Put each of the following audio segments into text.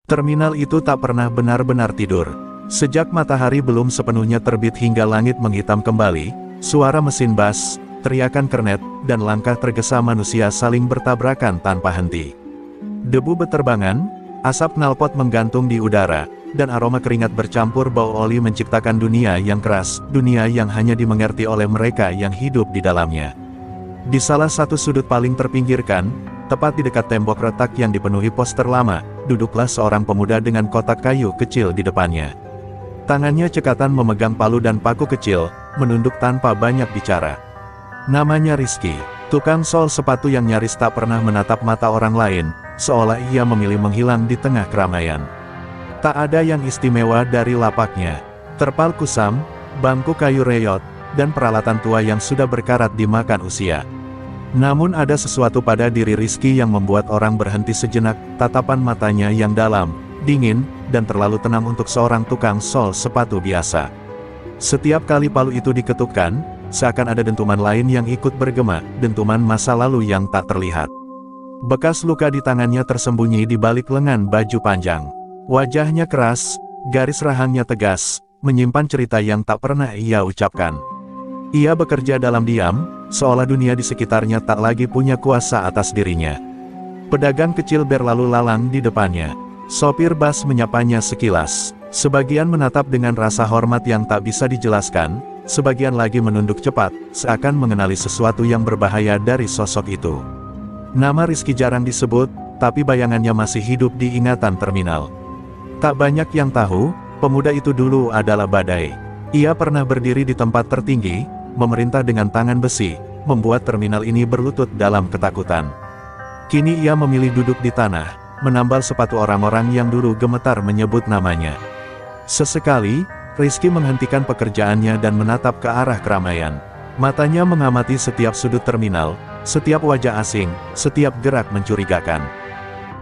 Terminal itu tak pernah benar-benar tidur. Sejak matahari belum sepenuhnya terbit hingga langit menghitam kembali, suara mesin bas, teriakan kernet, dan langkah tergesa manusia saling bertabrakan tanpa henti. Debu beterbangan, asap knalpot menggantung di udara, dan aroma keringat bercampur bau oli menciptakan dunia yang keras, dunia yang hanya dimengerti oleh mereka yang hidup di dalamnya. Di salah satu sudut paling terpinggirkan, tepat di dekat tembok retak yang dipenuhi poster lama, duduklah seorang pemuda dengan kotak kayu kecil di depannya. Tangannya cekatan memegang palu dan paku kecil, menunduk tanpa banyak bicara. Namanya Rizky, tukang sol sepatu yang nyaris tak pernah menatap mata orang lain, seolah ia memilih menghilang di tengah keramaian. Tak ada yang istimewa dari lapaknya. Terpal kusam, bangku kayu reyot, dan peralatan tua yang sudah berkarat dimakan usia. Namun ada sesuatu pada diri Rizky yang membuat orang berhenti sejenak, tatapan matanya yang dalam, dingin, dan terlalu tenang untuk seorang tukang sol sepatu biasa. Setiap kali palu itu diketukkan, seakan ada dentuman lain yang ikut bergema, dentuman masa lalu yang tak terlihat. Bekas luka di tangannya tersembunyi di balik lengan baju panjang. Wajahnya keras, garis rahangnya tegas, menyimpan cerita yang tak pernah ia ucapkan. Ia bekerja dalam diam, seolah dunia di sekitarnya tak lagi punya kuasa atas dirinya. Pedagang kecil berlalu lalang di depannya. Sopir bas menyapanya sekilas. Sebagian menatap dengan rasa hormat yang tak bisa dijelaskan, sebagian lagi menunduk cepat, seakan mengenali sesuatu yang berbahaya dari sosok itu. Nama Rizky jarang disebut, tapi bayangannya masih hidup di ingatan terminal. Tak banyak yang tahu, pemuda itu dulu adalah badai. Ia pernah berdiri di tempat tertinggi, memerintah dengan tangan besi, membuat terminal ini berlutut dalam ketakutan. Kini ia memilih duduk di tanah, menambal sepatu orang-orang yang dulu gemetar menyebut namanya. Sesekali, Rizky menghentikan pekerjaannya dan menatap ke arah keramaian. Matanya mengamati setiap sudut terminal, setiap wajah asing, setiap gerak mencurigakan.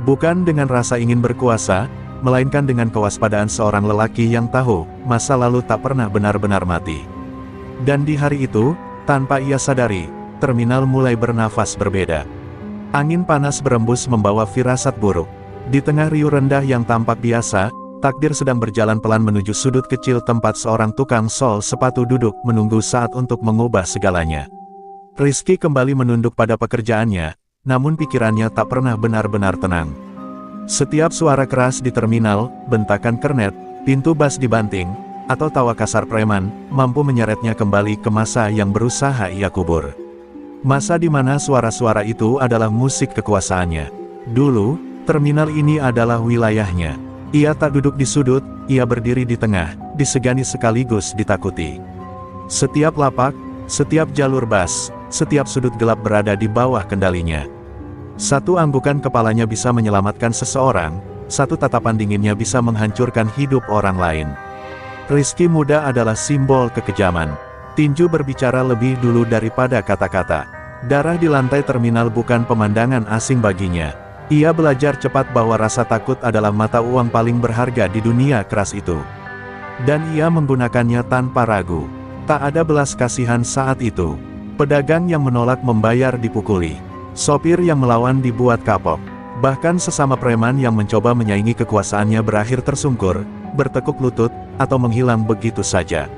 Bukan dengan rasa ingin berkuasa, melainkan dengan kewaspadaan seorang lelaki yang tahu, masa lalu tak pernah benar-benar mati. Dan di hari itu, tanpa ia sadari, terminal mulai bernafas berbeda. Angin panas berembus membawa firasat buruk. Di tengah riuh rendah yang tampak biasa, takdir sedang berjalan pelan menuju sudut kecil tempat seorang tukang sol sepatu duduk menunggu saat untuk mengubah segalanya. Rizky kembali menunduk pada pekerjaannya, namun pikirannya tak pernah benar-benar tenang. Setiap suara keras di terminal, bentakan kernet, pintu bas dibanting, atau tawa kasar preman, mampu menyeretnya kembali ke masa yang berusaha ia kubur. Masa di mana suara-suara itu adalah musik kekuasaannya. Dulu, terminal ini adalah wilayahnya. Ia tak duduk di sudut, ia berdiri di tengah, disegani sekaligus ditakuti. Setiap lapak, setiap jalur bas, setiap sudut gelap berada di bawah kendalinya. Satu anggukan kepalanya bisa menyelamatkan seseorang, satu tatapan dinginnya bisa menghancurkan hidup orang lain. Rizky muda adalah simbol kekejaman. Tinju berbicara lebih dulu daripada kata-kata. Darah di lantai terminal bukan pemandangan asing baginya. Ia belajar cepat bahwa rasa takut adalah mata uang paling berharga di dunia keras itu. Dan ia menggunakannya tanpa ragu. Tak ada belas kasihan saat itu. Pedagang yang menolak membayar dipukuli. Sopir yang melawan dibuat kapok. Bahkan sesama preman yang mencoba menyaingi kekuasaannya berakhir tersungkur, bertekuk lutut, atau menghilang begitu saja.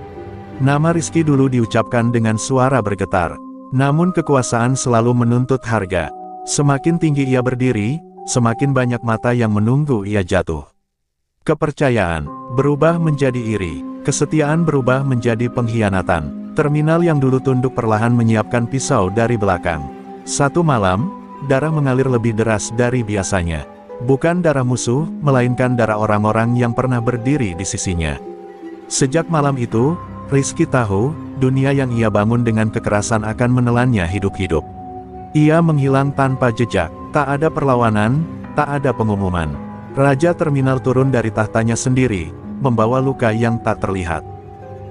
Nama Rizky dulu diucapkan dengan suara bergetar. Namun kekuasaan selalu menuntut harga. Semakin tinggi ia berdiri, semakin banyak mata yang menunggu ia jatuh. Kepercayaan berubah menjadi iri. Kesetiaan berubah menjadi pengkhianatan. Terminal yang dulu tunduk perlahan menyiapkan pisau dari belakang. Satu malam, darah mengalir lebih deras dari biasanya. Bukan darah musuh, melainkan darah orang-orang yang pernah berdiri di sisinya. Sejak malam itu, Rizky tahu, dunia yang ia bangun dengan kekerasan akan menelannya hidup-hidup. Ia menghilang tanpa jejak, tak ada perlawanan, tak ada pengumuman. Raja terminal turun dari tahtanya sendiri, membawa luka yang tak terlihat.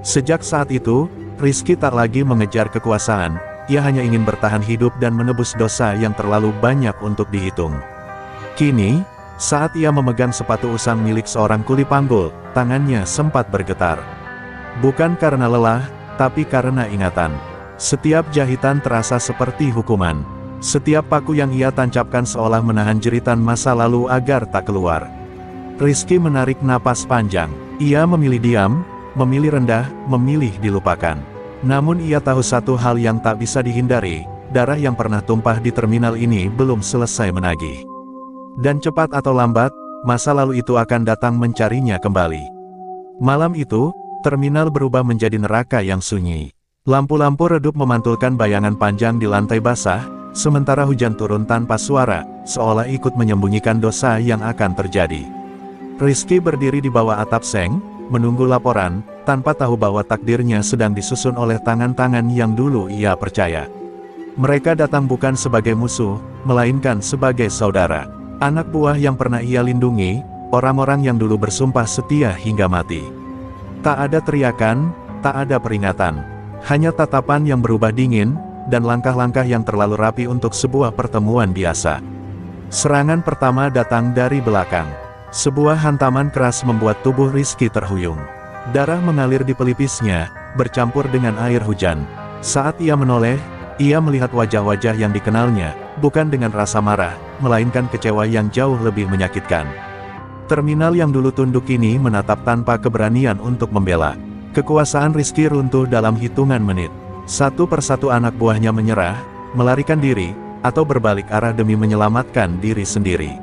Sejak saat itu, Rizky tak lagi mengejar kekuasaan, ia hanya ingin bertahan hidup dan menebus dosa yang terlalu banyak untuk dihitung. Kini, saat ia memegang sepatu usang milik seorang kuli panggul, tangannya sempat bergetar. Bukan karena lelah, tapi karena ingatan. Setiap jahitan terasa seperti hukuman. Setiap paku yang ia tancapkan seolah menahan jeritan masa lalu agar tak keluar. Rizky menarik napas panjang. Ia memilih diam, memilih rendah, memilih dilupakan. Namun ia tahu satu hal yang tak bisa dihindari, darah yang pernah tumpah di terminal ini belum selesai menagih. Dan cepat atau lambat, masa lalu itu akan datang mencarinya kembali. Malam itu, terminal berubah menjadi neraka yang sunyi. Lampu-lampu redup memantulkan bayangan panjang di lantai basah, sementara hujan turun tanpa suara, seolah ikut menyembunyikan dosa yang akan terjadi. Rizky berdiri di bawah atap seng, menunggu laporan, tanpa tahu bahwa takdirnya sedang disusun oleh tangan-tangan yang dulu ia percaya. Mereka datang bukan sebagai musuh, melainkan sebagai saudara. Anak buah yang pernah ia lindungi, orang-orang yang dulu bersumpah setia hingga mati. Tak ada teriakan, tak ada peringatan. Hanya tatapan yang berubah dingin, dan langkah-langkah yang terlalu rapi untuk sebuah pertemuan biasa. Serangan pertama datang dari belakang. Sebuah hantaman keras membuat tubuh Rizky terhuyung. Darah mengalir di pelipisnya, bercampur dengan air hujan. Saat ia menoleh, ia melihat wajah-wajah yang dikenalnya, bukan dengan rasa marah, melainkan kecewa yang jauh lebih menyakitkan. Terminal yang dulu tunduk kini menatap tanpa keberanian untuk membela. Kekuasaan Rizky runtuh dalam hitungan menit. Satu persatu anak buahnya menyerah, melarikan diri, atau berbalik arah demi menyelamatkan diri sendiri.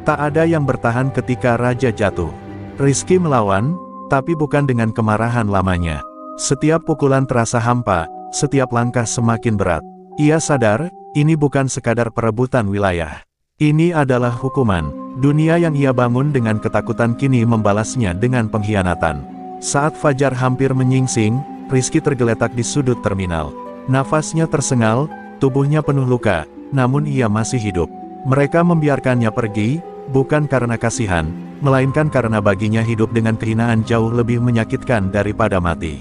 Tak ada yang bertahan ketika raja jatuh. Rizky melawan, tapi bukan dengan kemarahan lamanya. Setiap pukulan terasa hampa, setiap langkah semakin berat. Ia sadar, ini bukan sekadar perebutan wilayah. Ini adalah hukuman. Dunia yang ia bangun dengan ketakutan kini membalasnya dengan pengkhianatan. Saat fajar hampir menyingsing, Rizky tergeletak di sudut terminal. Nafasnya tersengal, tubuhnya penuh luka, namun ia masih hidup. Mereka membiarkannya pergi, bukan karena kasihan, melainkan karena baginya hidup dengan kehinaan jauh lebih menyakitkan daripada mati.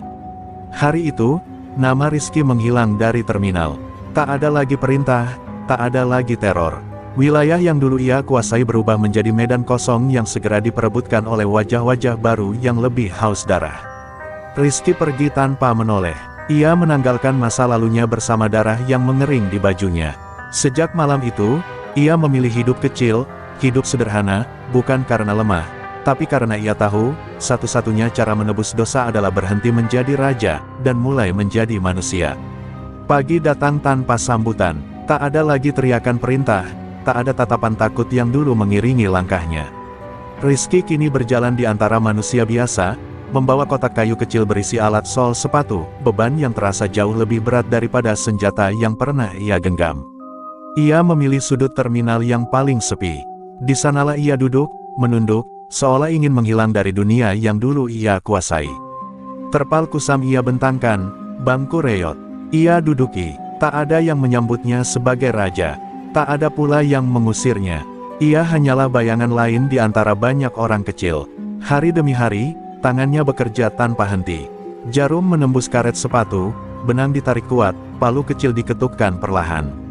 Hari itu, nama Rizky menghilang dari terminal. Tak ada lagi perintah, tak ada lagi teror. Wilayah yang dulu ia kuasai berubah menjadi medan kosong yang segera diperebutkan oleh wajah-wajah baru yang lebih haus darah. Rizky pergi tanpa menoleh. Ia menanggalkan masa lalunya bersama darah yang mengering di bajunya. Sejak malam itu, ia memilih hidup kecil, hidup sederhana, bukan karena lemah, tapi karena ia tahu, satu-satunya cara menebus dosa adalah berhenti menjadi raja, dan mulai menjadi manusia. Pagi datang tanpa sambutan, tak ada lagi teriakan perintah, tak ada tatapan takut yang dulu mengiringi langkahnya. Rizky kini berjalan di antara manusia biasa, membawa kotak kayu kecil berisi alat sol sepatu, beban yang terasa jauh lebih berat daripada senjata yang pernah ia genggam. Ia memilih sudut terminal yang paling sepi. Di sanalah ia duduk, menunduk, seolah ingin menghilang dari dunia yang dulu ia kuasai. Terpal kusam ia bentangkan, bangku reot. Ia duduki, tak ada yang menyambutnya sebagai raja. Tak ada pula yang mengusirnya. Ia hanyalah bayangan lain di antara banyak orang kecil. Hari demi hari, tangannya bekerja tanpa henti. Jarum menembus karet sepatu, benang ditarik kuat, palu kecil diketukkan perlahan.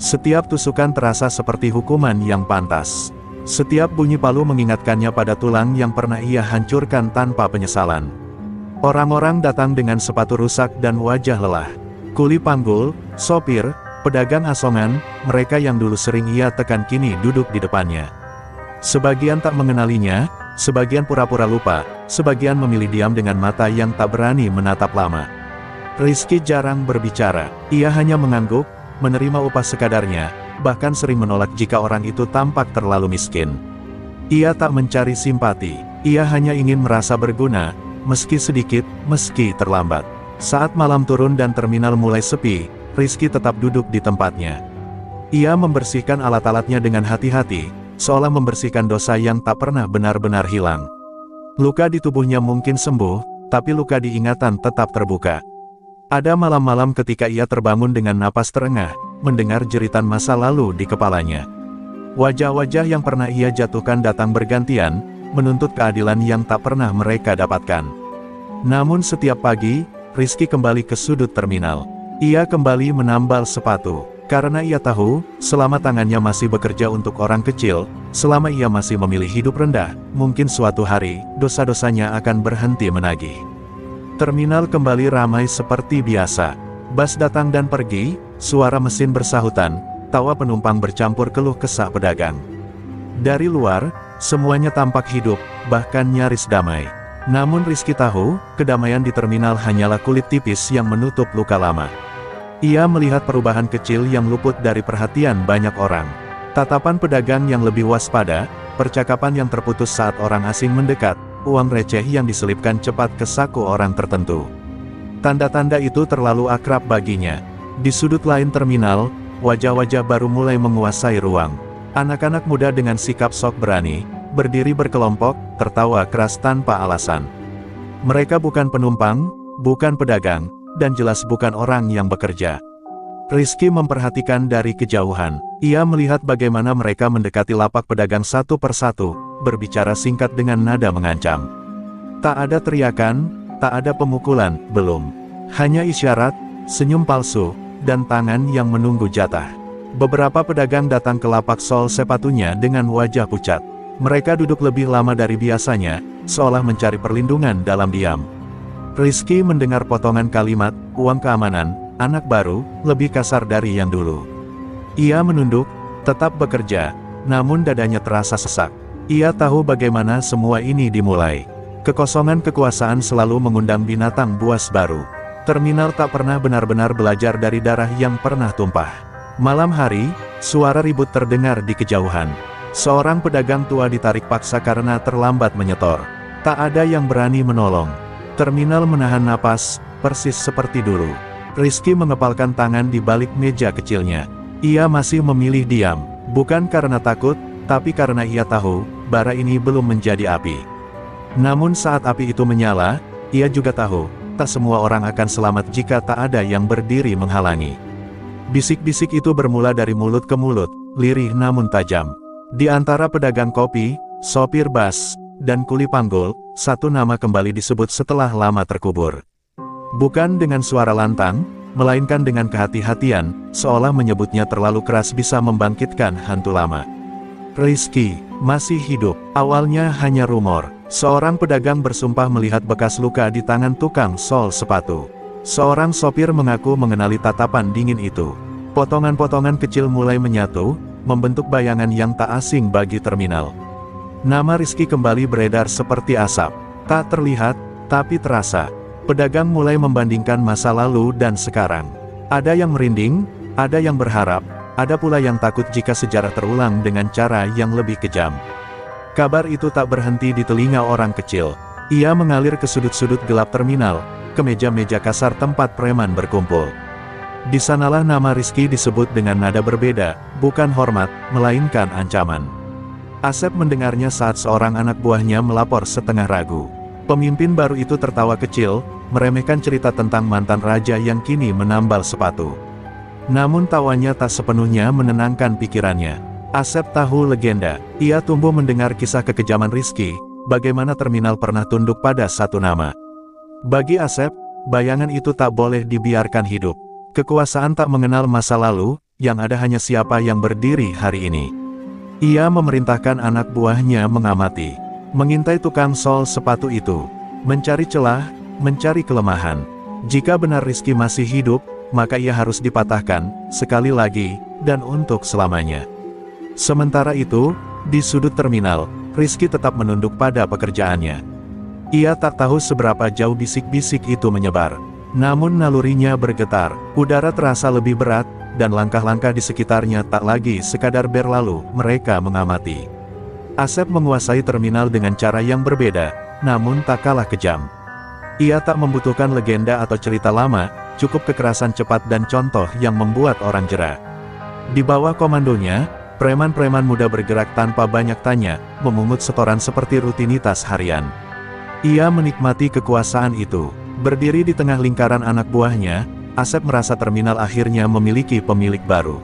Setiap tusukan terasa seperti hukuman yang pantas. Setiap bunyi palu mengingatkannya pada tulang yang pernah ia hancurkan tanpa penyesalan. Orang-orang datang dengan sepatu rusak dan wajah lelah. Kuli panggul, sopir, pedagang asongan, mereka yang dulu sering ia tekan kini duduk di depannya. Sebagian tak mengenalinya, sebagian pura-pura lupa, sebagian memilih diam dengan mata yang tak berani menatap lama. Rizky jarang berbicara, ia hanya mengangguk, menerima upah sekadarnya, bahkan sering menolak jika orang itu tampak terlalu miskin. Ia tak mencari simpati, ia hanya ingin merasa berguna, meski sedikit, meski terlambat. Saat malam turun dan terminal mulai sepi, Rizky tetap duduk di tempatnya. Ia membersihkan alat-alatnya dengan hati-hati, seolah membersihkan dosa yang tak pernah benar-benar hilang. Luka di tubuhnya mungkin sembuh, tapi luka di ingatan tetap terbuka. Ada malam-malam ketika ia terbangun dengan napas terengah, mendengar jeritan masa lalu di kepalanya. Wajah-wajah yang pernah ia jatuhkan datang bergantian, menuntut keadilan yang tak pernah mereka dapatkan. Namun setiap pagi, Rizky kembali ke sudut terminal. Ia kembali menambal sepatu, karena ia tahu, selama tangannya masih bekerja untuk orang kecil, selama ia masih memilih hidup rendah, mungkin suatu hari, dosa-dosanya akan berhenti menagih. Terminal kembali ramai seperti biasa. Bus datang dan pergi, suara mesin bersahutan, tawa penumpang bercampur keluh kesah pedagang. Dari luar, Semuanya tampak hidup, bahkan nyaris damai. Namun Rizky tahu, kedamaian di terminal hanyalah kulit tipis yang menutup luka lama. Ia melihat perubahan kecil yang luput dari perhatian banyak orang. Tatapan pedagang yang lebih waspada, percakapan yang terputus saat orang asing mendekat, uang receh yang diselipkan cepat ke saku orang tertentu. Tanda-tanda itu terlalu akrab baginya. Di sudut lain terminal, wajah-wajah baru mulai menguasai ruang. Anak-anak muda dengan sikap sok berani, berdiri berkelompok, tertawa keras tanpa alasan. Mereka bukan penumpang, bukan pedagang, dan jelas bukan orang yang bekerja. Rizky memperhatikan dari kejauhan. Ia melihat bagaimana mereka mendekati lapak pedagang satu persatu, berbicara singkat dengan nada mengancam. Tak ada teriakan, tak ada pemukulan, belum. Hanya isyarat, senyum palsu, dan tangan yang menunggu jatah. Beberapa pedagang datang ke lapak sol sepatunya dengan wajah pucat. Mereka duduk lebih lama dari biasanya, seolah mencari perlindungan dalam diam. Rizky mendengar potongan kalimat, uang keamanan, anak baru, lebih kasar dari yang dulu. Ia menunduk, tetap bekerja, namun dadanya terasa sesak. Ia tahu bagaimana semua ini dimulai. Kekosongan kekuasaan selalu mengundang binatang buas baru. Terminal tak pernah benar-benar belajar dari darah yang pernah tumpah. Malam hari, suara ribut terdengar di kejauhan. Seorang pedagang tua ditarik paksa karena terlambat menyetor. Tak ada yang berani menolong. Terminal menahan napas, persis seperti dulu. Rizky mengepalkan tangan di balik meja kecilnya. Ia masih memilih diam, bukan karena takut, tapi karena ia tahu, bara ini belum menjadi api. Namun saat api itu menyala, ia juga tahu, tak semua orang akan selamat jika tak ada yang berdiri menghalangi. Bisik-bisik itu bermula dari mulut ke mulut, lirih namun tajam. Di antara pedagang kopi, sopir bas, dan kuli panggul, satu nama kembali disebut setelah lama terkubur. Bukan dengan suara lantang, melainkan dengan kehati-hatian, seolah menyebutnya terlalu keras bisa membangkitkan hantu lama. Rizky masih hidup. Awalnya hanya rumor. Seorang pedagang bersumpah melihat bekas luka di tangan tukang sol sepatu. Seorang sopir mengaku mengenali tatapan dingin itu. Potongan-potongan kecil mulai menyatu, membentuk bayangan yang tak asing bagi terminal. Nama Rizky kembali beredar seperti asap. Tak terlihat, tapi terasa. Pedagang mulai membandingkan masa lalu dan sekarang. Ada yang merinding, ada yang berharap, ada pula yang takut jika sejarah terulang dengan cara yang lebih kejam. Kabar itu tak berhenti di telinga orang kecil. Ia mengalir ke sudut-sudut gelap terminal, ke meja-meja kasar tempat preman berkumpul. Di sanalah nama Rizky disebut dengan nada berbeda, bukan hormat, melainkan ancaman. Asep mendengarnya saat seorang anak buahnya melapor setengah ragu. Pemimpin baru itu tertawa kecil, meremehkan cerita tentang mantan raja yang kini menambal sepatu. Namun tawanya tak sepenuhnya menenangkan pikirannya. Asep tahu legenda, ia tumbuh mendengar kisah kekejaman Rizky, bagaimana terminal pernah tunduk pada satu nama. Bagi Asep, bayangan itu tak boleh dibiarkan hidup. Kekuasaan tak mengenal masa lalu, yang ada hanya siapa yang berdiri hari ini. Ia memerintahkan anak buahnya mengamati, mengintai tukang sol sepatu itu, mencari celah, mencari kelemahan. Jika benar Rizky masih hidup, maka ia harus dipatahkan, sekali lagi, dan untuk selamanya. Sementara itu, di sudut terminal, Rizky tetap menunduk pada pekerjaannya. Ia tak tahu seberapa jauh bisik-bisik itu menyebar. Namun nalurinya bergetar, udara terasa lebih berat, dan langkah-langkah di sekitarnya tak lagi sekadar berlalu, mereka mengamati. Asep menguasai terminal dengan cara yang berbeda, namun tak kalah kejam. Ia tak membutuhkan legenda atau cerita lama, cukup kekerasan cepat dan contoh yang membuat orang jera. Di bawah komandonya, preman-preman muda bergerak tanpa banyak tanya, memungut setoran seperti rutinitas harian. Ia menikmati kekuasaan itu. Berdiri di tengah lingkaran anak buahnya, Asep merasa terminal akhirnya memiliki pemilik baru.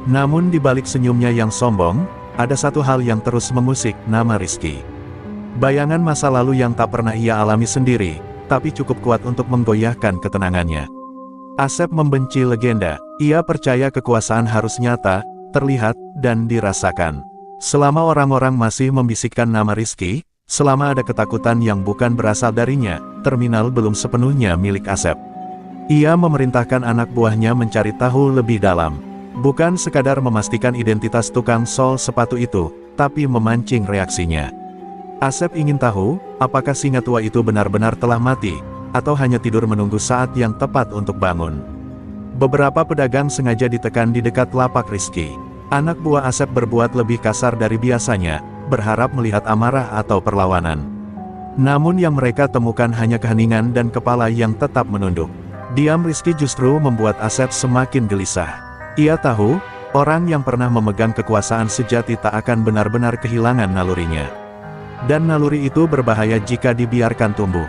Namun di balik senyumnya yang sombong, ada satu hal yang terus mengusik nama Rizky. Bayangan masa lalu yang tak pernah ia alami sendiri, tapi cukup kuat untuk menggoyahkan ketenangannya. Asep membenci legenda, ia percaya kekuasaan harus nyata, terlihat, dan dirasakan. Selama orang-orang masih membisikkan nama Rizky, selama ada ketakutan yang bukan berasal darinya, terminal belum sepenuhnya milik Asep. Ia memerintahkan anak buahnya mencari tahu lebih dalam. Bukan sekadar memastikan identitas tukang sol sepatu itu, tapi memancing reaksinya. Asep ingin tahu, apakah singa tua itu benar-benar telah mati, atau hanya tidur menunggu saat yang tepat untuk bangun. Beberapa pedagang sengaja ditekan di dekat lapak Rizky. Anak buah Asep berbuat lebih kasar dari biasanya, berharap melihat amarah atau perlawanan. Namun yang mereka temukan hanya keheningan dan kepala yang tetap menunduk. Diam Rizky justru membuat Asep semakin gelisah. Ia tahu, orang yang pernah memegang kekuasaan sejati tak akan benar-benar kehilangan nalurinya. Dan naluri itu berbahaya jika dibiarkan tumbuh.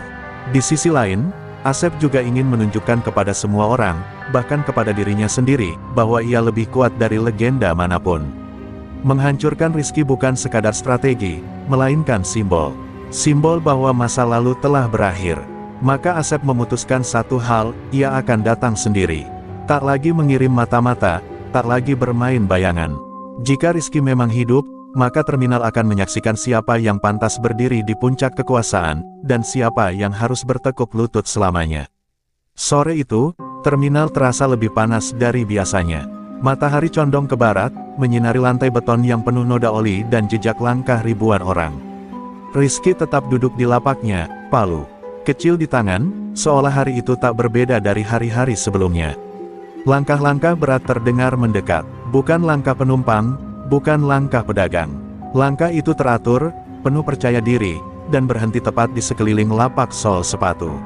Di sisi lain, Asep juga ingin menunjukkan kepada semua orang, bahkan kepada dirinya sendiri, bahwa ia lebih kuat dari legenda manapun. Menghancurkan Rizky bukan sekadar strategi, melainkan simbol. Simbol bahwa masa lalu telah berakhir. Maka Asep memutuskan satu hal, ia akan datang sendiri. Tak lagi mengirim mata-mata, tak lagi bermain bayangan. Jika Rizky memang hidup, maka terminal akan menyaksikan siapa yang pantas berdiri di puncak kekuasaan, dan siapa yang harus bertekuk lutut selamanya. Sore itu, terminal terasa lebih panas dari biasanya. Matahari condong ke barat, menyinari lantai beton yang penuh noda oli dan jejak langkah ribuan orang. Rizky tetap duduk di lapaknya, palu kecil di tangan, seolah hari itu tak berbeda dari hari-hari sebelumnya. Langkah-langkah berat terdengar mendekat, bukan langkah penumpang, bukan langkah pedagang. Langkah itu teratur, penuh percaya diri, dan berhenti tepat di sekeliling lapak sol sepatu.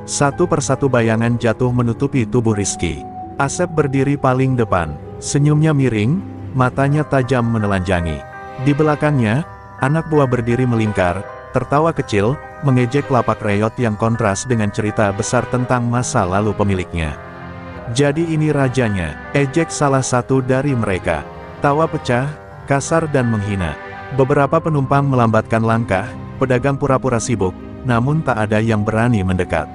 Satu persatu bayangan jatuh menutupi tubuh Rizky. Asep berdiri paling depan, senyumnya miring, matanya tajam menelanjangi. Di belakangnya, anak buah berdiri melingkar, tertawa kecil, mengejek lapak reot yang kontras dengan cerita besar tentang masa lalu pemiliknya. Jadi ini rajanya, ejek salah satu dari mereka. Tawa pecah, kasar dan menghina. Beberapa penumpang melambatkan langkah, pedagang pura-pura sibuk, namun tak ada yang berani mendekat.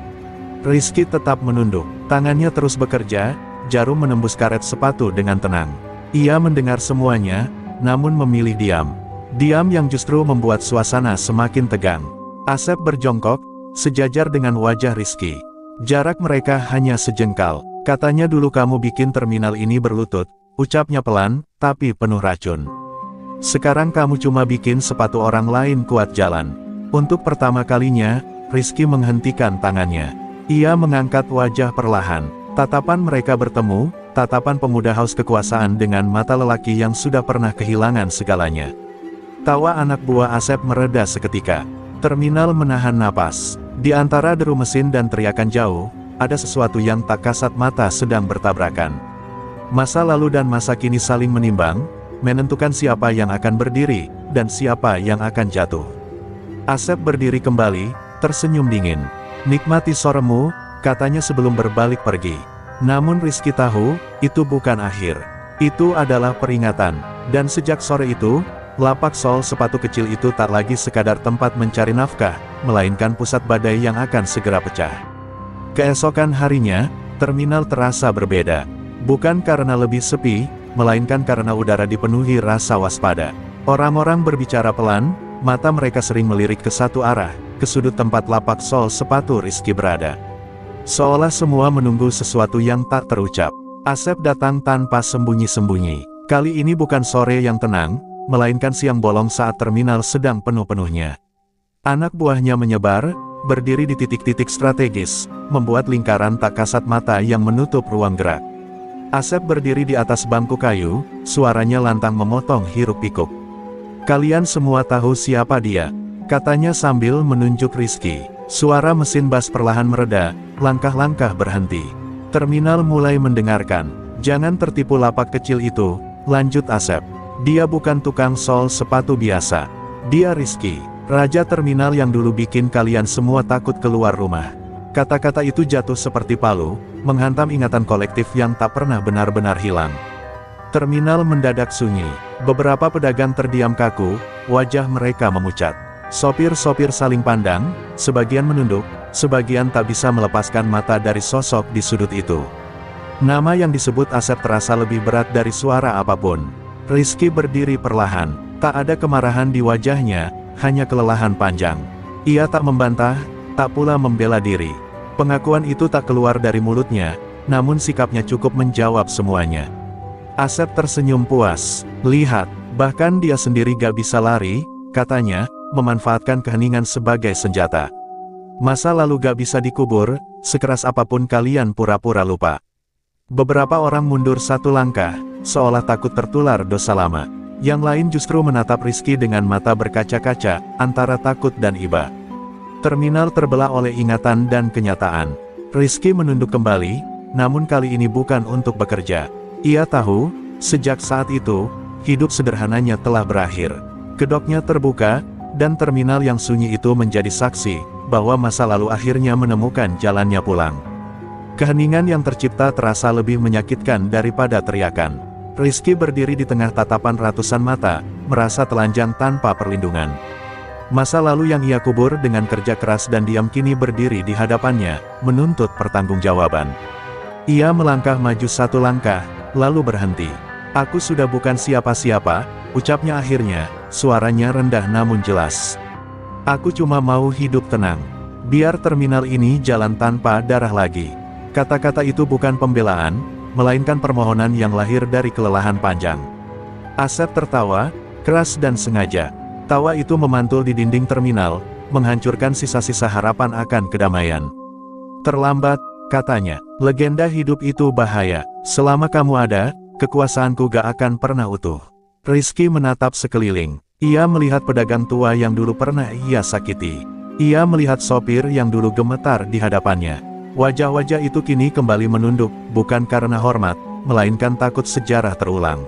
Rizky tetap menunduk, tangannya terus bekerja, jarum menembus karet sepatu dengan tenang. Ia mendengar semuanya, namun memilih diam. Diam yang justru membuat suasana semakin tegang. Asep berjongkok, sejajar dengan wajah Rizky. Jarak mereka hanya sejengkal. Katanya dulu kamu bikin terminal ini berlutut, ucapnya pelan, tapi penuh racun. Sekarang kamu cuma bikin sepatu orang lain kuat jalan. Untuk pertama kalinya, Rizky menghentikan tangannya. Ia mengangkat wajah perlahan. Tatapan mereka bertemu, tatapan pemuda haus kekuasaan dengan mata lelaki yang sudah pernah kehilangan segalanya. Tawa anak buah Asep mereda seketika. Terminal menahan napas. Di antara deru mesin dan teriakan jauh, ada sesuatu yang tak kasat mata sedang bertabrakan. Masa lalu dan masa kini saling menimbang, menentukan siapa yang akan berdiri, dan siapa yang akan jatuh. Asep berdiri kembali, tersenyum dingin. Nikmati soremu, katanya sebelum berbalik pergi. Namun Rizky tahu, itu bukan akhir. Itu adalah peringatan. Dan sejak sore itu, lapak sol sepatu kecil itu tak lagi sekadar tempat mencari nafkah, melainkan pusat badai yang akan segera pecah. Keesokan harinya, terminal terasa berbeda. Bukan karena lebih sepi, melainkan karena udara dipenuhi rasa waspada. Orang-orang berbicara pelan, mata mereka sering melirik ke satu arah, ke sudut tempat lapak sol sepatu Rizky berada. Seolah semua menunggu sesuatu yang tak terucap. Asep datang tanpa sembunyi-sembunyi. Kali ini bukan sore yang tenang, melainkan siang bolong saat terminal sedang penuh-penuhnya. Anak buahnya menyebar, berdiri di titik-titik strategis, membuat lingkaran tak kasat mata yang menutup ruang gerak. Asep berdiri di atas bangku kayu, suaranya lantang memotong hiruk-pikuk. Kalian semua tahu siapa dia, katanya sambil menunjuk Rizky. Suara mesin bas perlahan mereda, langkah-langkah berhenti. Terminal mulai mendengarkan. Jangan tertipu lapak kecil itu, lanjut Asep. Dia bukan tukang sol sepatu biasa. Dia Rizky, raja terminal yang dulu bikin kalian semua takut keluar rumah. Kata-kata itu jatuh seperti palu, menghantam ingatan kolektif yang tak pernah benar-benar hilang. Terminal mendadak sunyi. Beberapa pedagang terdiam kaku, wajah mereka memucat. Sopir-sopir saling pandang, sebagian menunduk, sebagian tak bisa melepaskan mata dari sosok di sudut itu. Nama yang disebut Asep terasa lebih berat dari suara apapun. Rizky berdiri perlahan, tak ada kemarahan di wajahnya, hanya kelelahan panjang. Ia tak membantah, tak pula membela diri. Pengakuan itu tak keluar dari mulutnya, namun sikapnya cukup menjawab semuanya. Asep tersenyum puas. Lihat, Bahkan dia sendiri gak bisa lari, katanya, memanfaatkan keheningan sebagai senjata. Masa lalu gak bisa dikubur, sekeras apapun kalian pura-pura lupa. Beberapa orang mundur satu langkah, seolah takut tertular dosa lama. Yang lain justru menatap Rizky dengan mata berkaca-kaca, antara takut dan iba. Terminal terbelah oleh ingatan dan kenyataan. Rizky menunduk kembali, namun kali ini bukan untuk bekerja. Ia tahu, sejak saat itu, hidup sederhananya telah berakhir. Kedoknya terbuka, dan terminal yang sunyi itu menjadi saksi, bahwa masa lalu akhirnya menemukan jalannya pulang. Keheningan yang tercipta terasa lebih menyakitkan daripada teriakan. Rizky berdiri di tengah tatapan ratusan mata, merasa telanjang tanpa perlindungan. Masa lalu yang ia kubur dengan kerja keras dan diam kini berdiri di hadapannya, menuntut pertanggungjawaban. Ia melangkah maju satu langkah, lalu berhenti. "Aku sudah bukan siapa-siapa," ucapnya akhirnya, suaranya rendah namun jelas. "Aku cuma mau hidup tenang. Biar terminal ini jalan tanpa darah lagi." Kata-kata itu bukan pembelaan, melainkan permohonan yang lahir dari kelelahan panjang. Asep tertawa, keras dan sengaja. Tawa itu memantul di dinding terminal, menghancurkan sisa-sisa harapan akan kedamaian. "Terlambat," katanya. "Legenda hidup itu bahaya. Selama kamu ada, kekuasaanku gak akan pernah utuh." Rizky menatap sekeliling. Ia melihat pedagang tua yang dulu pernah ia sakiti. Ia melihat sopir yang dulu gemetar di hadapannya. Wajah-wajah itu kini kembali menunduk, bukan karena hormat, melainkan takut sejarah terulang.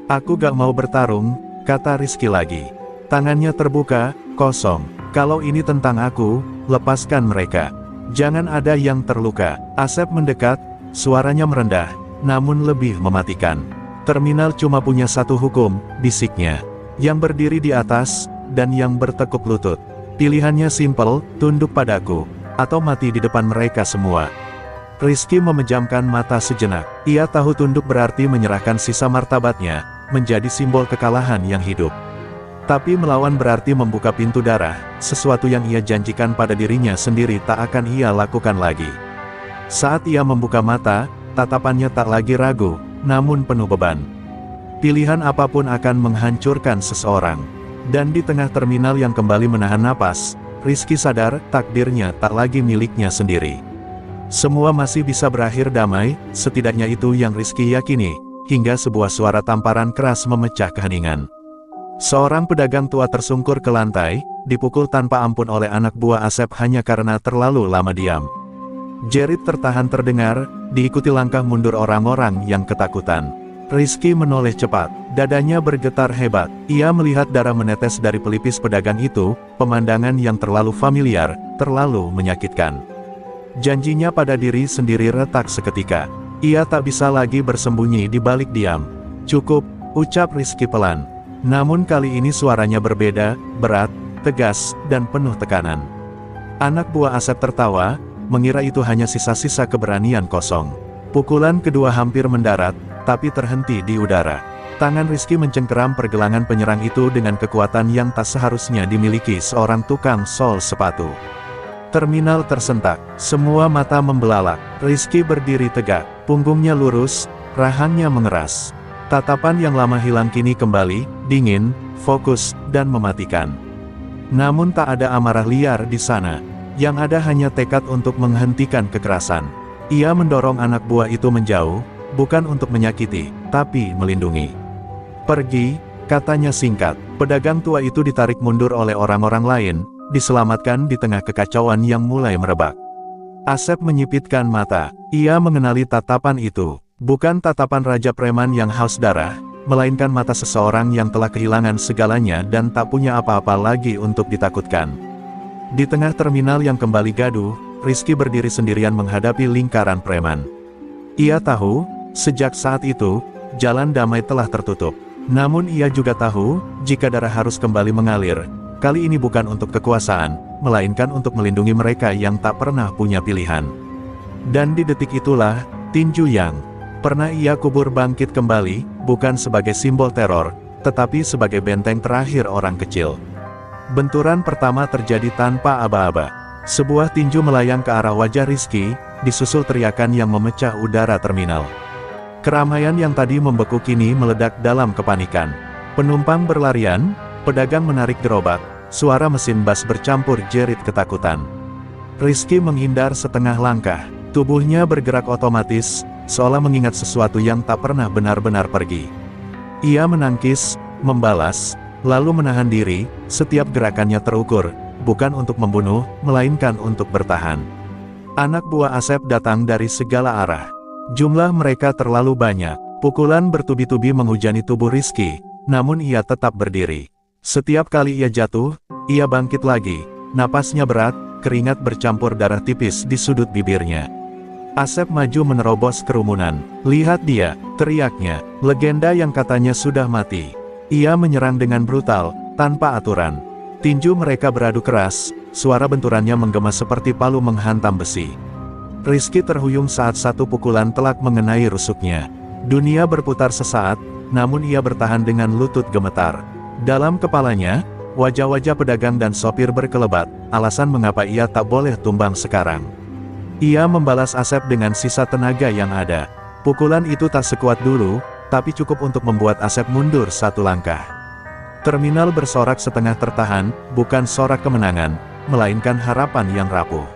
"Aku gak mau bertarung," kata Rizky lagi. Tangannya terbuka, kosong. "Kalau ini tentang aku, lepaskan mereka. Jangan ada yang terluka." Asep mendekat, suaranya merendah, namun lebih mematikan. "Terminal cuma punya satu hukum," bisiknya. "Yang berdiri di atas, dan yang bertekuk lutut. Pilihannya simpel, tunduk padaku, atau mati di depan mereka semua." Rizky memejamkan mata sejenak. Ia tahu tunduk berarti menyerahkan sisa martabatnya, menjadi simbol kekalahan yang hidup. Tapi melawan berarti membuka pintu darah, sesuatu yang ia janjikan pada dirinya sendiri tak akan ia lakukan lagi. Saat ia membuka mata, tatapannya tak lagi ragu, namun penuh beban. Pilihan apapun akan menghancurkan seseorang. Dan di tengah terminal yang kembali menahan napas, Rizky sadar takdirnya tak lagi miliknya sendiri. Semua masih bisa berakhir damai, setidaknya itu yang Rizky yakini, hingga sebuah suara tamparan keras memecah keheningan. Seorang pedagang tua tersungkur ke lantai, dipukul tanpa ampun oleh anak buah Asep hanya karena terlalu lama diam. Jerit tertahan terdengar, diikuti langkah mundur orang-orang yang ketakutan. Rizky menoleh cepat, dadanya bergetar hebat. Ia melihat darah menetes dari pelipis pedagang itu, pemandangan yang terlalu familiar, terlalu menyakitkan. Janjinya pada diri sendiri retak seketika. Ia tak bisa lagi bersembunyi di balik diam. "Cukup," ucap Rizky pelan. Namun kali ini suaranya berbeda, berat, tegas, dan penuh tekanan. Anak buah Asep tertawa, mengira itu hanya sisa-sisa keberanian kosong. Pukulan kedua hampir mendarat, tapi terhenti di udara. Tangan Rizky mencengkeram pergelangan penyerang itu dengan kekuatan yang tak seharusnya dimiliki seorang tukang sol sepatu. Terminal tersentak, semua mata membelalak. Rizky berdiri tegak, punggungnya lurus, rahangnya mengeras. Tatapan yang lama hilang kini kembali, dingin, fokus, dan mematikan. Namun tak ada amarah liar di sana. Yang ada hanya tekad untuk menghentikan kekerasan. Ia mendorong anak buah itu menjauh, bukan untuk menyakiti, tapi melindungi. "Pergi," katanya singkat. Pedagang tua itu ditarik mundur oleh orang-orang lain, diselamatkan di tengah kekacauan yang mulai merebak. Asep menyipitkan mata. Ia mengenali tatapan itu. Bukan tatapan raja preman yang haus darah, melainkan mata seseorang yang telah kehilangan segalanya dan tak punya apa-apa lagi untuk ditakutkan. Di tengah terminal yang kembali gaduh, Rizky berdiri sendirian menghadapi lingkaran preman. Ia tahu, sejak saat itu, jalan damai telah tertutup. Namun ia juga tahu, jika darah harus kembali mengalir, kali ini bukan untuk kekuasaan, melainkan untuk melindungi mereka yang tak pernah punya pilihan. Dan di detik itulah, tinju yang pernah ia kubur bangkit kembali, bukan sebagai simbol teror, tetapi sebagai benteng terakhir orang kecil. Benturan pertama terjadi tanpa aba-aba. Sebuah tinju melayang ke arah wajah Rizky, disusul teriakan yang memecah udara terminal. Keramaian yang tadi membeku kini meledak dalam kepanikan. Penumpang berlarian, pedagang menarik gerobak, suara mesin bas bercampur jerit ketakutan. Rizky menghindar setengah langkah, tubuhnya bergerak otomatis, seolah mengingat sesuatu yang tak pernah benar-benar pergi. Ia menangkis, membalas, lalu menahan diri, setiap gerakannya terukur, bukan untuk membunuh, melainkan untuk bertahan. Anak buah Asep datang dari segala arah. Jumlah mereka terlalu banyak, pukulan bertubi-tubi menghujani tubuh Rizky, namun ia tetap berdiri. Setiap kali ia jatuh, ia bangkit lagi, napasnya berat, keringat bercampur darah tipis di sudut bibirnya. Asep maju menerobos kerumunan. "Lihat dia!" teriaknya, legenda yang katanya sudah mati. Ia menyerang dengan brutal, tanpa aturan. Tinju mereka beradu keras, suara benturannya menggema seperti palu menghantam besi. Rizky terhuyung saat satu pukulan telak mengenai rusuknya. Dunia berputar sesaat, namun ia bertahan dengan lutut gemetar. Dalam kepalanya, wajah-wajah pedagang dan sopir berkelebat, alasan mengapa ia tak boleh tumbang sekarang. Ia membalas Asep dengan sisa tenaga yang ada. Pukulan itu tak sekuat dulu, tapi cukup untuk membuat Asep mundur satu langkah. Terminal bersorak setengah tertahan, bukan sorak kemenangan, melainkan harapan yang rapuh.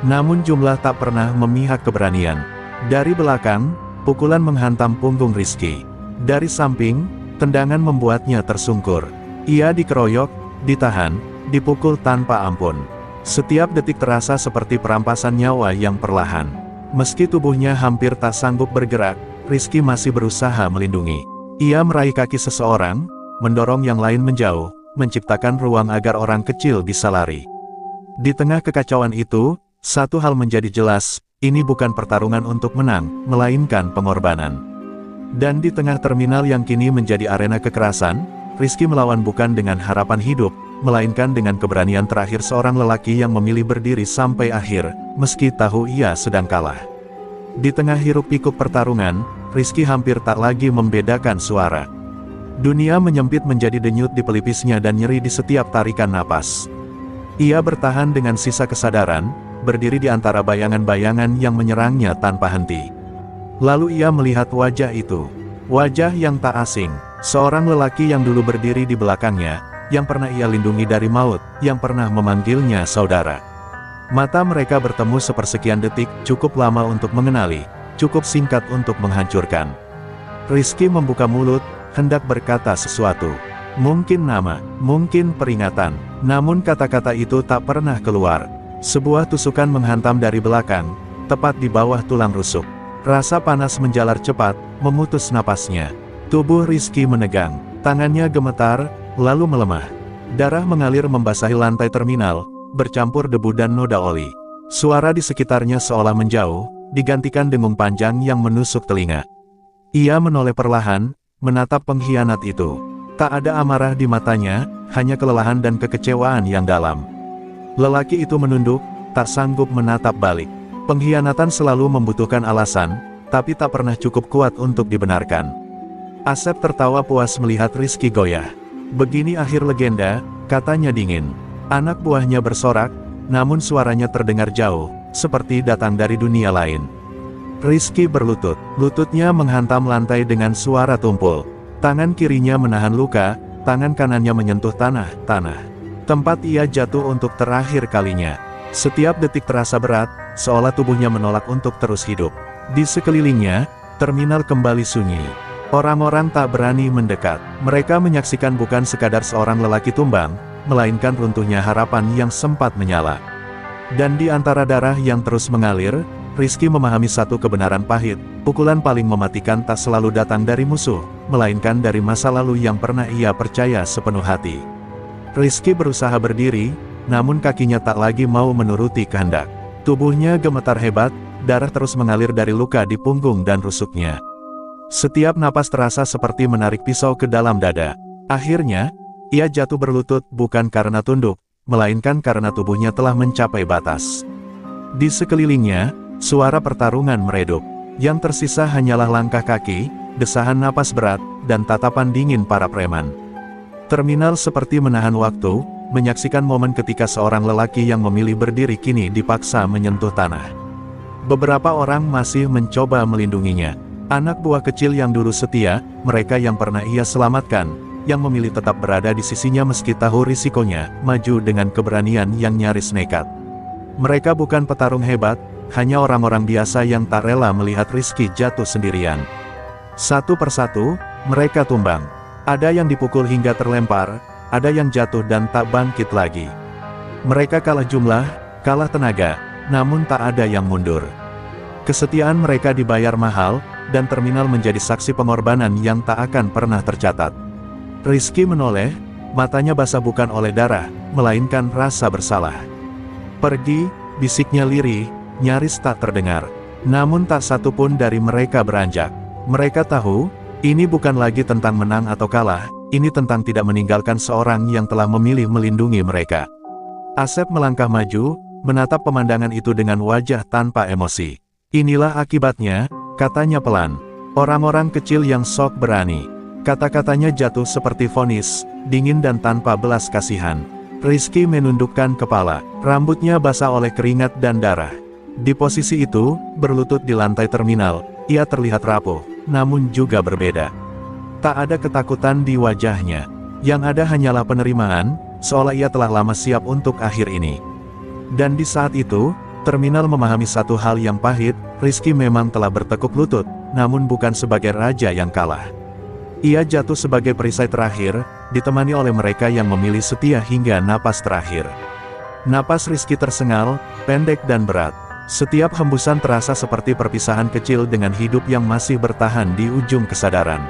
Namun jumlah tak pernah memihak keberanian. Dari belakang, pukulan menghantam punggung Rizky. Dari samping, tendangan membuatnya tersungkur. Ia dikeroyok, ditahan, dipukul tanpa ampun. Setiap detik terasa seperti perampasan nyawa yang perlahan. Meski tubuhnya hampir tak sanggup bergerak, Rizky masih berusaha melindungi. Ia meraih kaki seseorang, mendorong yang lain menjauh, menciptakan ruang agar orang kecil bisa lari. Di tengah kekacauan itu, satu hal menjadi jelas, ini bukan pertarungan untuk menang, melainkan pengorbanan. Dan di tengah terminal yang kini menjadi arena kekerasan, Rizky melawan bukan dengan harapan hidup, melainkan dengan keberanian terakhir seorang lelaki yang memilih berdiri sampai akhir, meski tahu ia sedang kalah. Di tengah hiruk-pikuk pertarungan, Rizky hampir tak lagi membedakan suara. Dunia menyempit menjadi denyut di pelipisnya dan nyeri di setiap tarikan napas. Ia bertahan dengan sisa kesadaran, berdiri di antara bayangan-bayangan yang menyerangnya tanpa henti. Lalu ia melihat wajah itu. Wajah yang tak asing, seorang lelaki yang dulu berdiri di belakangnya, yang pernah ia lindungi dari maut, yang pernah memanggilnya saudara. Mata mereka bertemu sepersekian detik, cukup lama untuk mengenali, cukup singkat untuk menghancurkan. Rizky membuka mulut, hendak berkata sesuatu. Mungkin nama, mungkin peringatan, namun kata-kata itu tak pernah keluar. Sebuah tusukan menghantam dari belakang, tepat di bawah tulang rusuk. Rasa panas menjalar cepat, memutus napasnya. Tubuh Rizky menegang, tangannya gemetar, lalu melemah. Darah mengalir membasahi lantai terminal, bercampur debu dan noda oli. Suara di sekitarnya seolah menjauh, digantikan dengung panjang yang menusuk telinga. Ia menoleh perlahan, menatap pengkhianat itu. Tak ada amarah di matanya, hanya kelelahan dan kekecewaan yang dalam. Lelaki itu menunduk, tak sanggup menatap balik. Pengkhianatan selalu membutuhkan alasan, tapi tak pernah cukup kuat untuk dibenarkan. Asep tertawa puas melihat Rizky goyah. "Begini akhir legenda," katanya dingin. Anak buahnya bersorak, namun suaranya terdengar jauh, seperti datang dari dunia lain. Rizky berlutut, lututnya menghantam lantai dengan suara tumpul. Tangan kirinya menahan luka, tangan kanannya menyentuh tanah. Tempat ia jatuh untuk terakhir kalinya. Setiap detik terasa berat, seolah tubuhnya menolak untuk terus hidup. Di sekelilingnya, terminal kembali sunyi. Orang-orang tak berani mendekat. Mereka menyaksikan bukan sekadar seorang lelaki tumbang, melainkan runtuhnya harapan yang sempat menyala. Dan di antara darah yang terus mengalir, Rizky memahami satu kebenaran pahit, pukulan paling mematikan tak selalu datang dari musuh, melainkan dari masa lalu yang pernah ia percaya sepenuh hati. Rizky berusaha berdiri, namun kakinya tak lagi mau menuruti kehendak. Tubuhnya gemetar hebat, darah terus mengalir dari luka di punggung dan rusuknya. Setiap napas terasa seperti menarik pisau ke dalam dada. Akhirnya, ia jatuh berlutut bukan karena tunduk, melainkan karena tubuhnya telah mencapai batas. Di sekelilingnya, suara pertarungan meredup. Yang tersisa hanyalah langkah kaki, desahan napas berat, dan tatapan dingin para preman. Terminal seperti menahan waktu, menyaksikan momen ketika seorang lelaki yang memilih berdiri kini dipaksa menyentuh tanah. Beberapa orang masih mencoba melindunginya. Anak buah kecil yang dulu setia, mereka yang pernah ia selamatkan, yang memilih tetap berada di sisinya meski tahu risikonya, maju dengan keberanian yang nyaris nekat. Mereka bukan petarung hebat, hanya orang-orang biasa yang tak rela melihat Rizky jatuh sendirian. Satu persatu, mereka tumbang. Ada yang dipukul hingga terlempar, ada yang jatuh dan tak bangkit lagi. Mereka kalah jumlah, kalah tenaga, namun tak ada yang mundur. Kesetiaan mereka dibayar mahal, dan terminal menjadi saksi pengorbanan yang tak akan pernah tercatat. Rizky menoleh, matanya basah bukan oleh darah, melainkan rasa bersalah. "Pergi," bisiknya lirih, nyaris tak terdengar. Namun tak satu pun dari mereka beranjak. Mereka tahu, ini bukan lagi tentang menang atau kalah, ini tentang tidak meninggalkan seorang yang telah memilih melindungi mereka. Asep melangkah maju, menatap pemandangan itu dengan wajah tanpa emosi. "Inilah akibatnya," katanya pelan. "Orang-orang kecil yang sok berani." Kata-katanya jatuh seperti vonis, dingin dan tanpa belas kasihan. Rizky menundukkan kepala, rambutnya basah oleh keringat dan darah. Di posisi itu, berlutut di lantai terminal, ia terlihat rapuh, namun juga berbeda. Tak ada ketakutan di wajahnya. Yang ada hanyalah penerimaan, seolah ia telah lama siap untuk akhir ini. Dan di saat itu, terminal memahami satu hal yang pahit, Rizky memang telah bertekuk lutut, namun bukan sebagai raja yang kalah. Ia jatuh sebagai perisai terakhir, ditemani oleh mereka yang memilih setia hingga napas terakhir. Napas Rizky tersengal, pendek dan berat. Setiap hembusan terasa seperti perpisahan kecil dengan hidup yang masih bertahan di ujung kesadaran.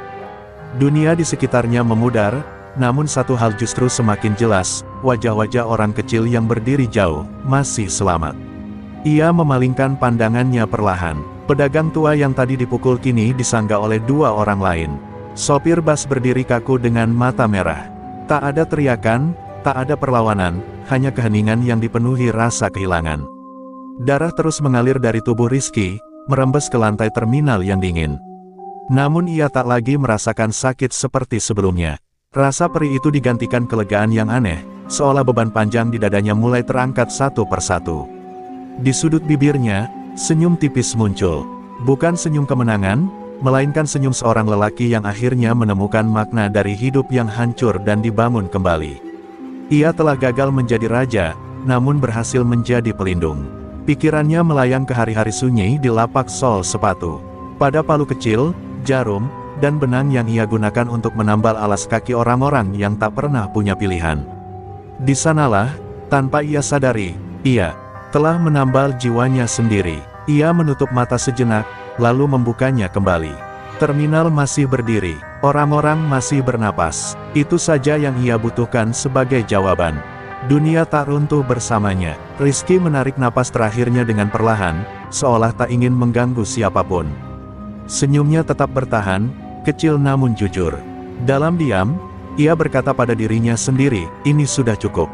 Dunia di sekitarnya memudar, namun satu hal justru semakin jelas, wajah-wajah orang kecil yang berdiri jauh, masih selamat. Ia memalingkan pandangannya perlahan. Pedagang tua yang tadi dipukul kini disangga oleh dua orang lain. Sopir bus berdiri kaku dengan mata merah. Tak ada teriakan, tak ada perlawanan, hanya keheningan yang dipenuhi rasa kehilangan. Darah terus mengalir dari tubuh Rizky, merembes ke lantai terminal yang dingin. Namun ia tak lagi merasakan sakit seperti sebelumnya. Rasa perih itu digantikan kelegaan yang aneh, seolah beban panjang di dadanya mulai terangkat satu persatu. Di sudut bibirnya, senyum tipis muncul. Bukan senyum kemenangan, melainkan senyum seorang lelaki yang akhirnya menemukan makna dari hidup yang hancur dan dibangun kembali. Ia telah gagal menjadi raja, namun berhasil menjadi pelindung. Pikirannya melayang ke hari-hari sunyi di lapak sol sepatu. Pada palu kecil, jarum, dan benang yang ia gunakan untuk menambal alas kaki orang-orang yang tak pernah punya pilihan. Di sanalah, tanpa ia sadari, ia telah menambal jiwanya sendiri. Ia menutup mata sejenak, lalu membukanya kembali. Terminal masih berdiri, orang-orang masih bernapas. Itu saja yang ia butuhkan sebagai jawaban. Dunia tak runtuh bersamanya. Rizky menarik napas terakhirnya dengan perlahan, seolah tak ingin mengganggu siapapun. Senyumnya tetap bertahan, kecil namun jujur. Dalam diam, ia berkata pada dirinya sendiri, ini sudah cukup.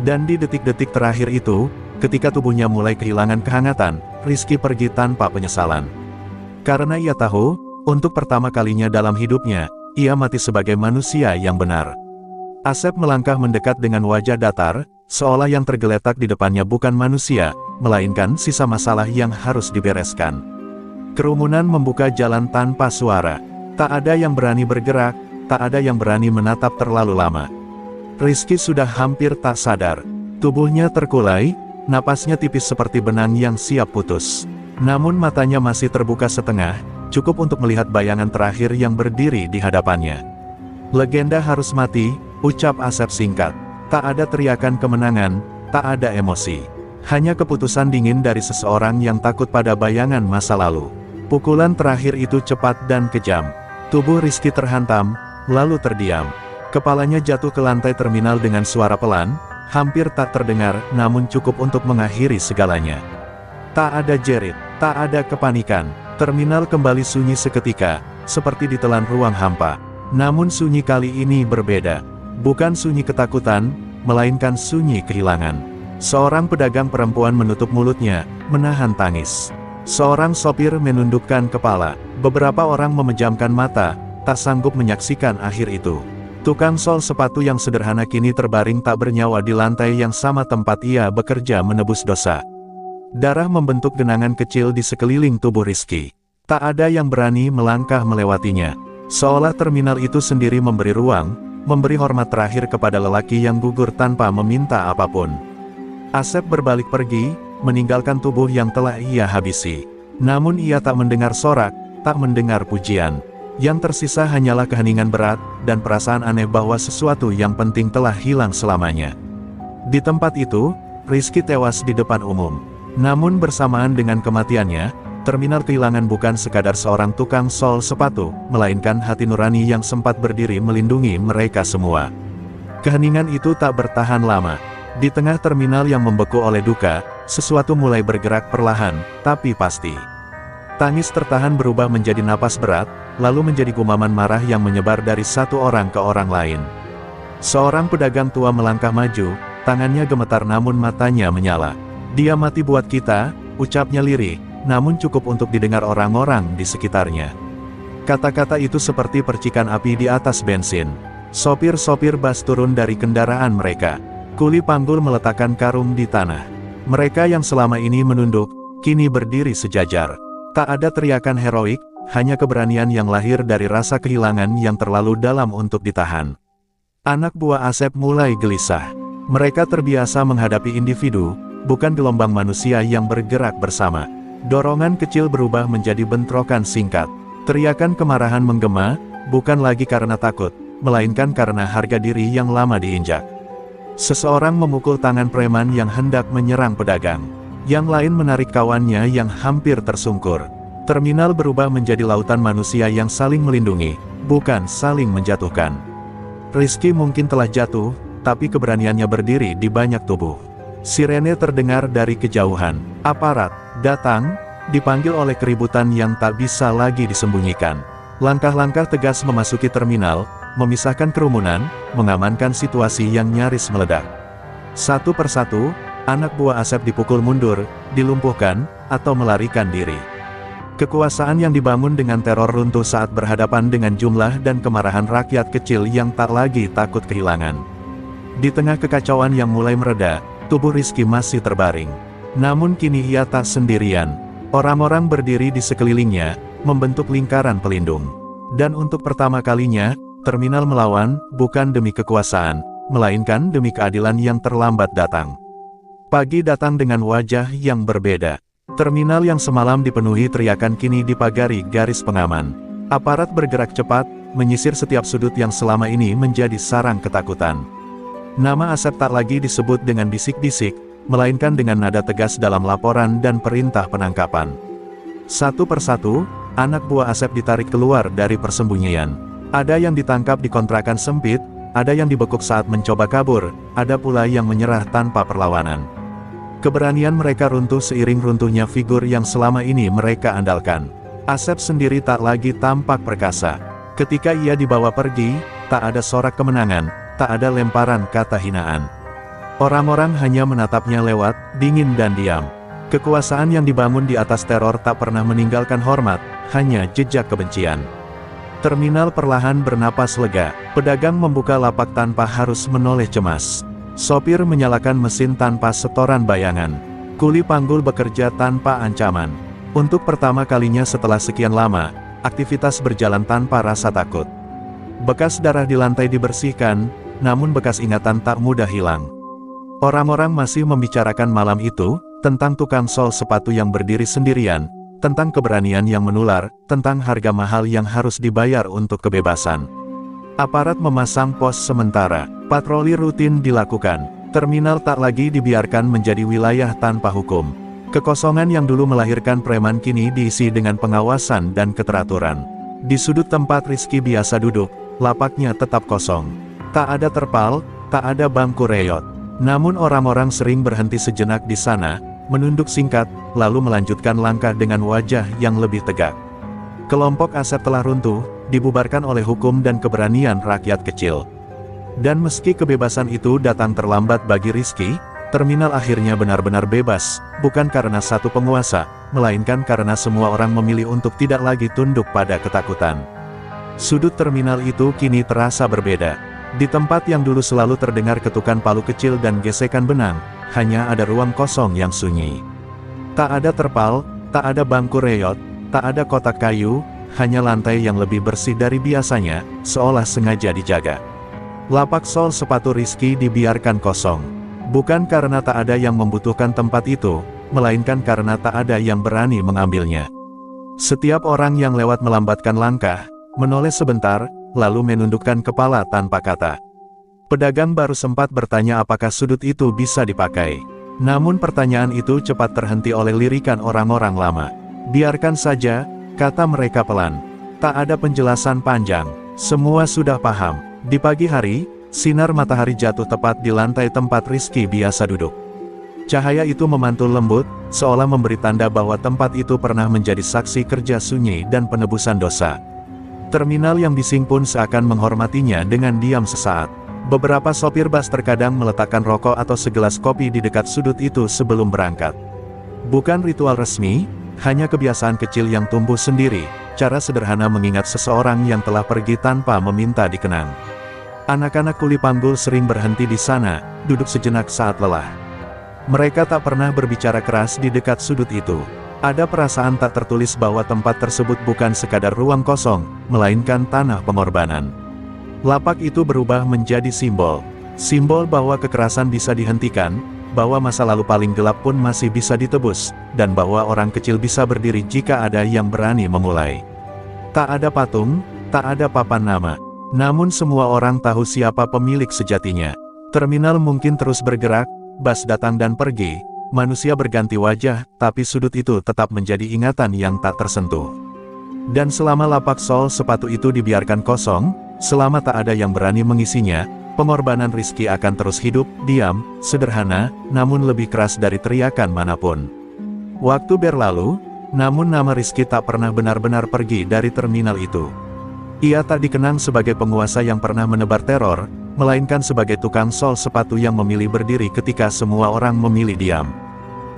Dan di detik-detik terakhir itu, ketika tubuhnya mulai kehilangan kehangatan, Rizky pergi tanpa penyesalan. Karena ia tahu, untuk pertama kalinya dalam hidupnya, ia mati sebagai manusia yang benar. Asep melangkah mendekat dengan wajah datar, seolah yang tergeletak di depannya bukan manusia, melainkan sisa masalah yang harus dibereskan. Kerumunan membuka jalan tanpa suara. Tak ada yang berani bergerak, tak ada yang berani menatap terlalu lama. Rizky sudah hampir tak sadar. Tubuhnya terkulai, napasnya tipis seperti benang yang siap putus. Namun matanya masih terbuka setengah, cukup untuk melihat bayangan terakhir yang berdiri di hadapannya. Legenda harus mati, ucap Asep singkat. Tak ada teriakan kemenangan, tak ada emosi. Hanya keputusan dingin dari seseorang yang takut pada bayangan masa lalu. Pukulan terakhir itu cepat dan kejam. Tubuh Rizky terhantam, lalu terdiam. Kepalanya jatuh ke lantai terminal dengan suara pelan, hampir tak terdengar, namun cukup untuk mengakhiri segalanya. Tak ada jerit, tak ada kepanikan. Terminal kembali sunyi seketika, seperti ditelan ruang hampa. Namun sunyi kali ini berbeda. Bukan sunyi ketakutan, melainkan sunyi kehilangan. Seorang pedagang perempuan menutup mulutnya, menahan tangis. Seorang sopir menundukkan kepala. Beberapa orang memejamkan mata, tak sanggup menyaksikan akhir itu. Tukang sol sepatu yang sederhana kini terbaring tak bernyawa di lantai yang sama tempat ia bekerja menebus dosa. Darah membentuk genangan kecil di sekeliling tubuh Rizky. Tak ada yang berani melangkah melewatinya. Seolah terminal itu sendiri memberi ruang, memberi hormat terakhir kepada lelaki yang gugur tanpa meminta apapun. Asep berbalik pergi, meninggalkan tubuh yang telah ia habisi. Namun ia tak mendengar sorak, tak mendengar pujian. Yang tersisa hanyalah keheningan berat, dan perasaan aneh bahwa sesuatu yang penting telah hilang selamanya. Di tempat itu, Rizky tewas di depan umum. Namun bersamaan dengan kematiannya, Terminal kehilangan bukan sekadar seorang tukang sol sepatu, melainkan hati nurani yang sempat berdiri melindungi mereka semua. Keheningan itu tak bertahan lama. Di tengah terminal yang membeku oleh duka, sesuatu mulai bergerak perlahan, tapi pasti. Tangis tertahan berubah menjadi napas berat, lalu menjadi gumaman marah yang menyebar dari satu orang ke orang lain. Seorang pedagang tua melangkah maju, tangannya gemetar namun matanya menyala. "Dia mati buat kita," ucapnya lirih, namun cukup untuk didengar orang-orang di sekitarnya. Kata-kata itu seperti percikan api di atas bensin. Sopir-sopir bus turun dari kendaraan mereka. Kuli panggul meletakkan karung di tanah. Mereka yang selama ini menunduk, kini berdiri sejajar. Tak ada teriakan heroik, hanya keberanian yang lahir dari rasa kehilangan yang terlalu dalam untuk ditahan. Anak buah Asep mulai gelisah. Mereka terbiasa menghadapi individu, bukan gelombang manusia yang bergerak bersama. Dorongan kecil berubah menjadi bentrokan singkat. Teriakan kemarahan menggema, bukan lagi karena takut, melainkan karena harga diri yang lama diinjak. Seseorang memukul tangan preman yang hendak menyerang pedagang. Yang lain menarik kawannya yang hampir tersungkur. Terminal berubah menjadi lautan manusia yang saling melindungi, bukan saling menjatuhkan. Rizky mungkin telah jatuh, tapi keberaniannya berdiri di banyak tubuh. Sirene terdengar dari kejauhan. Aparat datang, dipanggil oleh keributan yang tak bisa lagi disembunyikan. Langkah-langkah tegas memasuki terminal, memisahkan kerumunan, mengamankan situasi yang nyaris meledak. Satu persatu, anak buah Asep dipukul mundur, dilumpuhkan, atau melarikan diri. Kekuasaan yang dibangun dengan teror runtuh saat berhadapan dengan jumlah dan kemarahan rakyat kecil yang tak lagi takut kehilangan. Di tengah kekacauan yang mulai mereda, tubuh Rizky masih terbaring. Namun kini ia tak sendirian. Orang-orang berdiri di sekelilingnya, membentuk lingkaran pelindung. Dan untuk pertama kalinya, terminal melawan, bukan demi kekuasaan, melainkan demi keadilan yang terlambat datang. Pagi datang dengan wajah yang berbeda. Terminal yang semalam dipenuhi teriakan kini dipagari garis pengaman. Aparat bergerak cepat, menyisir setiap sudut yang selama ini menjadi sarang ketakutan. Nama Asep tak lagi disebut dengan bisik-bisik, melainkan dengan nada tegas dalam laporan dan perintah penangkapan. Satu persatu, anak buah Asep ditarik keluar dari persembunyian. Ada yang ditangkap di kontrakan sempit, ada yang dibekuk saat mencoba kabur, ada pula yang menyerah tanpa perlawanan. Keberanian mereka runtuh seiring runtuhnya figur yang selama ini mereka andalkan. Asep sendiri tak lagi tampak perkasa. Ketika ia dibawa pergi, tak ada sorak kemenangan, tak ada lemparan kata hinaan. Orang-orang hanya menatapnya lewat, dingin dan diam. Kekuasaan yang dibangun di atas teror tak pernah meninggalkan hormat, hanya jejak kebencian. Terminal perlahan bernapas lega. Pedagang membuka lapak tanpa harus menoleh cemas. Sopir menyalakan mesin tanpa setoran bayangan. Kuli panggul bekerja tanpa ancaman. Untuk pertama kalinya setelah sekian lama, aktivitas berjalan tanpa rasa takut. Bekas darah di lantai dibersihkan, namun bekas ingatan tak mudah hilang. Orang-orang masih membicarakan malam itu, tentang tukang sol sepatu yang berdiri sendirian, tentang keberanian yang menular, tentang harga mahal yang harus dibayar untuk kebebasan. Aparat memasang pos sementara, patroli rutin dilakukan, terminal tak lagi dibiarkan menjadi wilayah tanpa hukum. Kekosongan yang dulu melahirkan preman kini diisi dengan pengawasan dan keteraturan. Di sudut tempat Rizky biasa duduk, lapaknya tetap kosong. Tak ada terpal, tak ada bangku reyot. Namun orang-orang sering berhenti sejenak di sana, menunduk singkat, lalu melanjutkan langkah dengan wajah yang lebih tegak. Kelompok Asep telah runtuh, dibubarkan oleh hukum dan keberanian rakyat kecil. Dan meski kebebasan itu datang terlambat bagi Rizky, terminal akhirnya benar-benar bebas, bukan karena satu penguasa, melainkan karena semua orang memilih untuk tidak lagi tunduk pada ketakutan. Sudut terminal itu kini terasa berbeda. Di tempat yang dulu selalu terdengar ketukan palu kecil dan gesekan benang, hanya ada ruang kosong yang sunyi. Tak ada terpal, tak ada bangku reyot, tak ada kotak kayu, hanya lantai yang lebih bersih dari biasanya, seolah sengaja dijaga. Lapak sol sepatu Rizky dibiarkan kosong. Bukan karena tak ada yang membutuhkan tempat itu, melainkan karena tak ada yang berani mengambilnya. Setiap orang yang lewat melambatkan langkah, menoleh sebentar, lalu menundukkan kepala tanpa kata. Pedagang baru sempat bertanya apakah sudut itu bisa dipakai. Namun pertanyaan itu cepat terhenti oleh lirikan orang-orang lama. Biarkan saja, kata mereka pelan. Tak ada penjelasan panjang, semua sudah paham. Di pagi hari, sinar matahari jatuh tepat di lantai tempat Rizky biasa duduk. Cahaya itu memantul lembut, seolah memberi tanda bahwa tempat itu pernah menjadi saksi kerja sunyi dan penebusan dosa. Terminal yang bising pun seakan menghormatinya dengan diam sesaat. Beberapa sopir bus terkadang meletakkan rokok atau segelas kopi di dekat sudut itu sebelum berangkat. Bukan ritual resmi, hanya kebiasaan kecil yang tumbuh sendiri, cara sederhana mengingat seseorang yang telah pergi tanpa meminta dikenang. Anak-anak kuli panggul sering berhenti di sana, duduk sejenak saat lelah. Mereka tak pernah berbicara keras di dekat sudut itu. Ada perasaan tak tertulis bahwa tempat tersebut bukan sekadar ruang kosong, melainkan tanah pengorbanan. Lapak itu berubah menjadi simbol. Simbol bahwa kekerasan bisa dihentikan, bahwa masa lalu paling gelap pun masih bisa ditebus, dan bahwa orang kecil bisa berdiri jika ada yang berani memulai. Tak ada patung, tak ada papan nama. Namun semua orang tahu siapa pemilik sejatinya. Terminal mungkin terus bergerak, bus datang dan pergi, manusia berganti wajah, tapi sudut itu tetap menjadi ingatan yang tak tersentuh. Dan selama lapak sol sepatu itu dibiarkan kosong, selama tak ada yang berani mengisinya, pengorbanan Rizky akan terus hidup, diam, sederhana, namun lebih keras dari teriakan manapun. Waktu berlalu, namun nama Rizky tak pernah benar-benar pergi dari terminal itu. Ia tak dikenang sebagai penguasa yang pernah menebar teror, melainkan sebagai tukang sol sepatu yang memilih berdiri ketika semua orang memilih diam.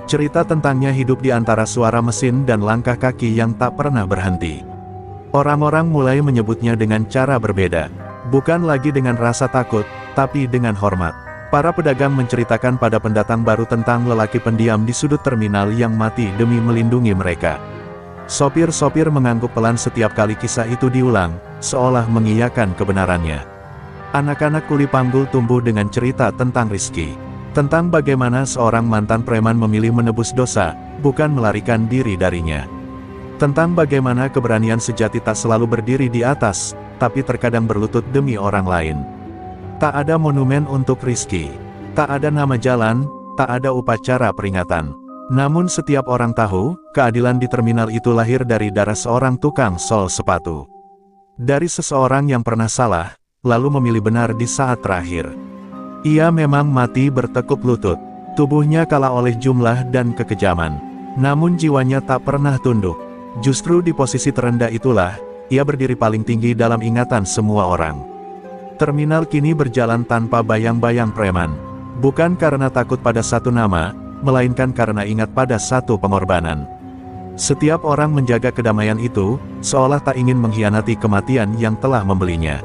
Cerita tentangnya hidup di antara suara mesin dan langkah kaki yang tak pernah berhenti. Orang-orang mulai menyebutnya dengan cara berbeda. Bukan lagi dengan rasa takut, tapi dengan hormat. Para pedagang menceritakan pada pendatang baru tentang lelaki pendiam di sudut terminal yang mati demi melindungi mereka. Sopir-sopir mengangguk pelan setiap kali kisah itu diulang, seolah mengiyakan kebenarannya. Anak-anak kuli panggul tumbuh dengan cerita tentang Rizky. Tentang bagaimana seorang mantan preman memilih menebus dosa, bukan melarikan diri darinya. Tentang bagaimana keberanian sejati tak selalu berdiri di atas, tapi terkadang berlutut demi orang lain. Tak ada monumen untuk Rizky. Tak ada nama jalan, tak ada upacara peringatan. Namun setiap orang tahu, keadilan di terminal itu lahir dari darah seorang tukang sol sepatu. Dari seseorang yang pernah salah, lalu memilih benar di saat terakhir. Ia memang mati bertekuk lutut. Tubuhnya kalah oleh jumlah dan kekejaman. Namun jiwanya tak pernah tunduk. Justru di posisi terendah itulah, ia berdiri paling tinggi dalam ingatan semua orang. Terminal kini berjalan tanpa bayang-bayang preman. Bukan karena takut pada satu nama, melainkan karena ingat pada satu pengorbanan. Setiap orang menjaga kedamaian itu, seolah tak ingin mengkhianati kematian yang telah membelinya.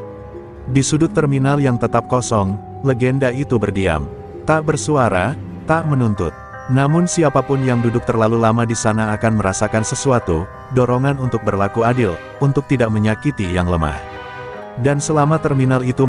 Di sudut terminal yang tetap kosong, legenda itu berdiam. Tak bersuara, tak menuntut. Namun siapapun yang duduk terlalu lama di sana akan merasakan sesuatu, dorongan untuk berlaku adil, untuk tidak menyakiti yang lemah. Dan selama terminal itu